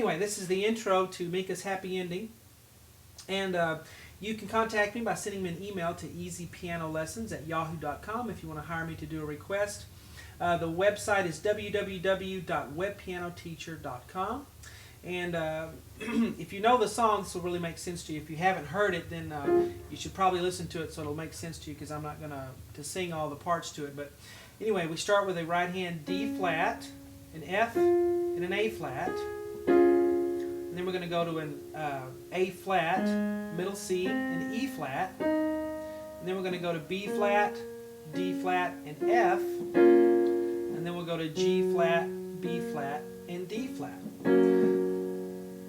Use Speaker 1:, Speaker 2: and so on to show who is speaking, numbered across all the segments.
Speaker 1: anyway, this is the intro to Mika's Happy Ending. And you can contact me by sending me an email to easypianolessons@yahoo.com if you want to hire me to do a request. The website is www.webpianoteacher.com. And if you know the song, this will really make sense to you. If you haven't heard it, then you should probably listen to it so it'll make sense to you, because I'm not going to sing all the parts to it. But anyway, we start with a right hand D flat, an F, and an A flat. And then we're going to go to an A flat, middle C, and E flat. And then we're going to go to B flat, D flat, and F. And then we'll go to G flat, B flat, and D flat.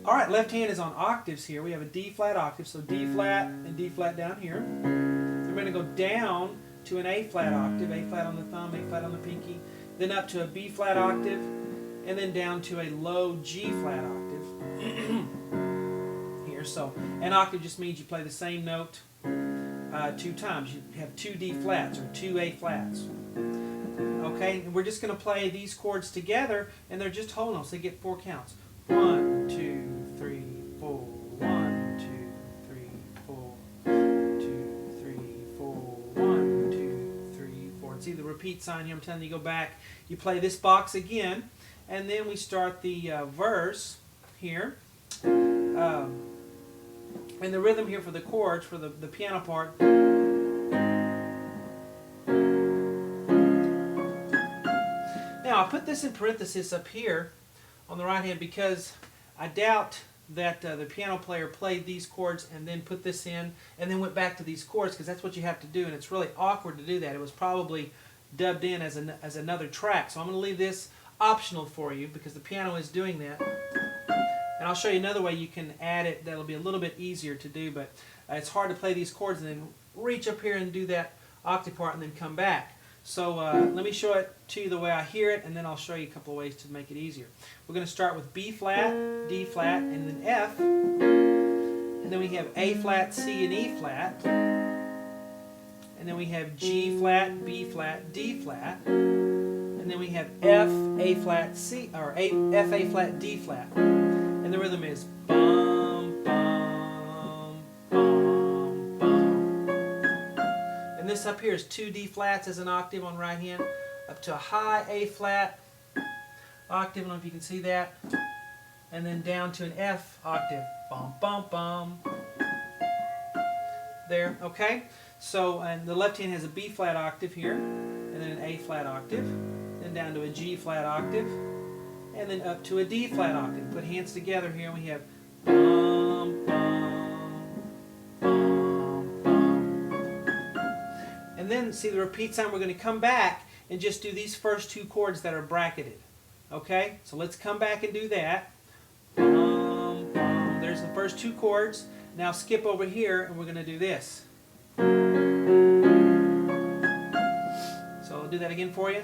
Speaker 1: Alright, left hand is on octaves here. We have a D flat octave, so D flat and D flat down here. Then we're going to go down to an A flat octave, A flat on the thumb, A flat on the pinky, then up to a B flat octave, and then down to a low G flat octave here. So an octave just means you play the same note 2 times. You have 2 D flats or 2 A flats. Okay, and we're just going to play these chords together, and they're just whole notes. They get 4 counts. 1, 2, 3, 4. 1, 2, 3, 4. 2, 3, 4. 1, 2, 3, 4. And see the repeat sign here? I'm telling you, go back. You play this box again, and then we start the verse here. And the rhythm here for the chords, for the piano part. Now, I put this in parentheses up here on the right hand because I doubt that the piano player played these chords and then put this in and then went back to these chords, because that's what you have to do, and it's really awkward to do that. It was probably dubbed in as another track. So I'm going to leave this optional for you because the piano is doing that. And I'll show you another way you can add it that'll be a little bit easier to do, but it's hard to play these chords and then reach up here and do that octave part and then come back. So let me show it to you the way I hear it, and then I'll show you a couple of ways to make it easier. We're going to start with B flat, D flat, and then F. And then we have A flat, C, and E flat. And then we have G flat, B flat, D flat. And then we have F, A flat, C, or F, A flat, D flat. And the rhythm is bum, bum, bum, bum. And this up here is 2 D flats as an octave on right hand, up to a high A flat octave, I don't know if you can see that, and then down to an F octave, bum, bum, bum. There, okay? So, and the left hand has a B flat octave here, and then an A flat octave, then down to a G flat octave, and then up to a D flat octave. Put hands together here, and we have bum, bum, bum, bum. And then, see the repeat sign, we're going to come back and just do these first 2 chords that are bracketed. Okay? So let's come back and do that. Bum, bum. There's the first 2 chords. Now skip over here, and we're going to do this. So I'll do that again for you.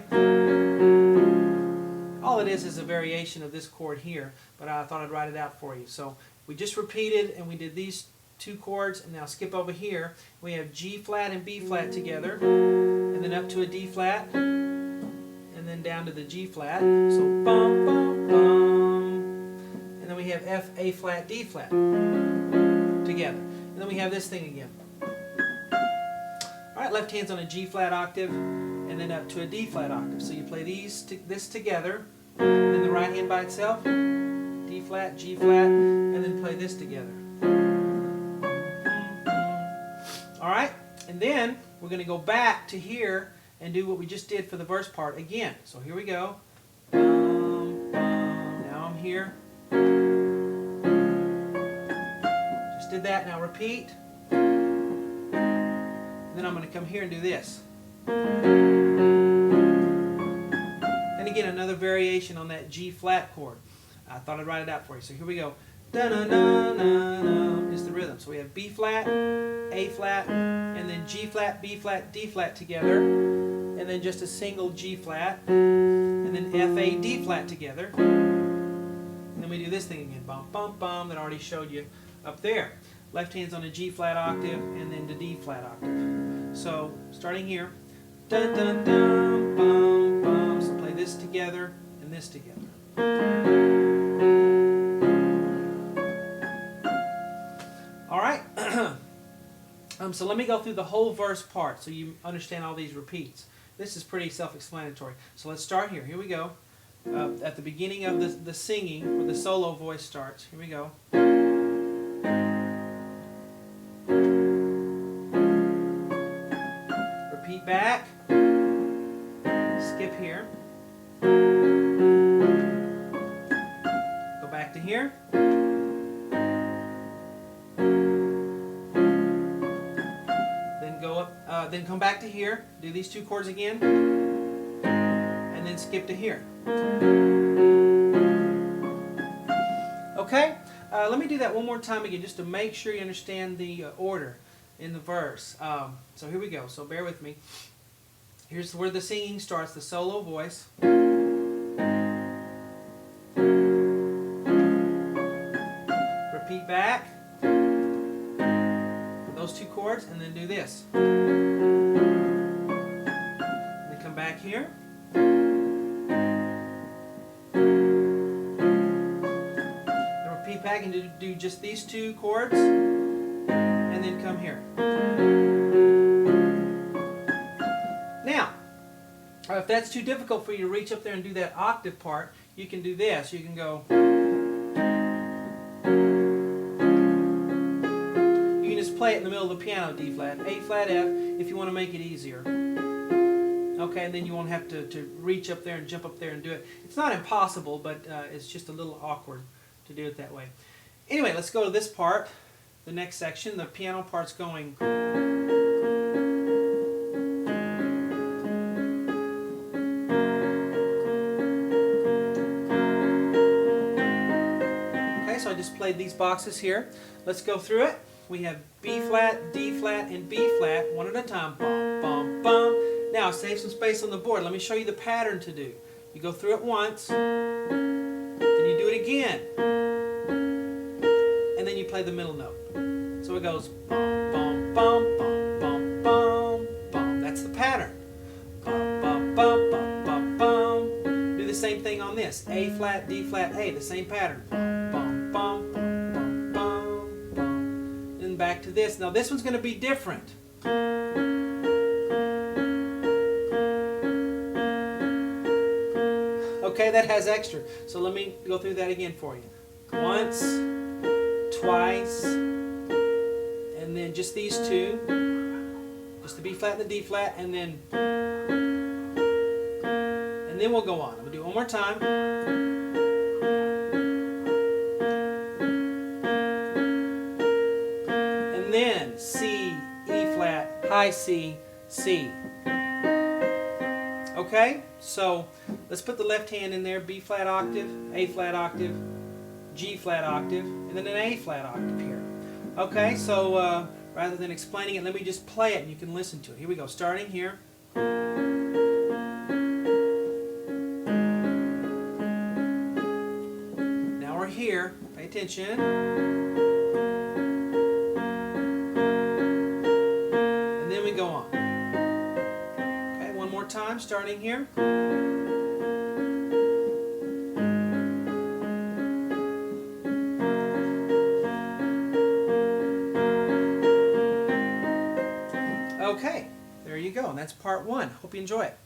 Speaker 1: All it is a variation of this chord here, but I thought I'd write it out for you. So we just repeated, and we did these 2 chords, and now skip over here. We have G flat and B flat together, and then up to a D flat, and then down to the G flat. So bum, bum, bum. And then we have F, A flat, D flat together. And then we have this thing again. Alright, left hand's on a G flat octave, and then up to a D flat octave. So you play this together, then the right hand by itself, D flat, G flat, and then play this together. Alright, and then we're going to go back to here and do what we just did for the verse part again. So here we go. Now I'm here. Just did that, now repeat. And then I'm going to come here and do this. And again, another variation on that G flat chord. I thought I'd write it out for you. So here we go. Da-na-na-na-na is the rhythm. So we have B flat, A flat, and then G flat, B flat, D flat together, and then just a single G flat, and then F, A, D flat together. And then we do this thing again. Bum, bum, bum, that I already showed you up there. Left hand's on a G flat octave, and then the D flat octave. So, starting here. Dun, dun, dun, bum, bum. So play this together and this together. So let me go through the whole verse part so you understand all these repeats. This is pretty self-explanatory. So let's start here. Here we go. At the beginning of the singing, where the solo voice starts. Here we go. Repeat back. Skip here. Go back to here. Then go up. Then come back to here. Do these two chords again. And then skip to here. Okay? Let me do that one more time again just to make sure you understand the order in the verse. So here we go. So bear with me. Here's where the singing starts, the solo voice. Repeat back. Those two chords, and then do this. Then come back here. Back and do just these two chords, and then come here. Now, if that's too difficult for you to reach up there and do that octave part, you can do this. You can go. You can just play it in the middle of the piano, D flat, A flat, F, if you want to make it easier. Okay, and then you won't have to reach up there and jump up there and do it. It's not impossible, but it's just a little awkward to do it that way. Anyway, let's go to this part, the next section. The piano part's going. Okay, so I just played these boxes here. Let's go through it. We have B flat, D flat, and B flat, one at a time. Bum, bum, bum. Now, save some space on the board. Let me show you the pattern to do. You go through it once, then you do it again. And then you play the middle note. So it goes bum, bum, bum, bum, bum, bum, bum. That's the pattern. Bum, bum, bum, bum, bum, bum. Do the same thing on this. A flat, D flat, A. The same pattern. Bum, bum, bum, bum, bum, bum, bum. Then back to this. Now this one's going to be different. Okay, that has extra. So let me go through that again for you. Once, twice, and then just these two, just the B flat and the D flat, and then we'll go on. I'm going to do it one more time. And then C, E flat, high C, C. Okay, so let's put the left hand in there, B flat octave, A flat octave, G flat octave, and then an A flat octave here. Okay, so rather than explaining it, let me just play it and you can listen to it. Here we go, starting here. Now we're here, pay attention. And then we go on. Okay, one more time, starting here. Okay, there you go, and that's part one. Hope you enjoy it.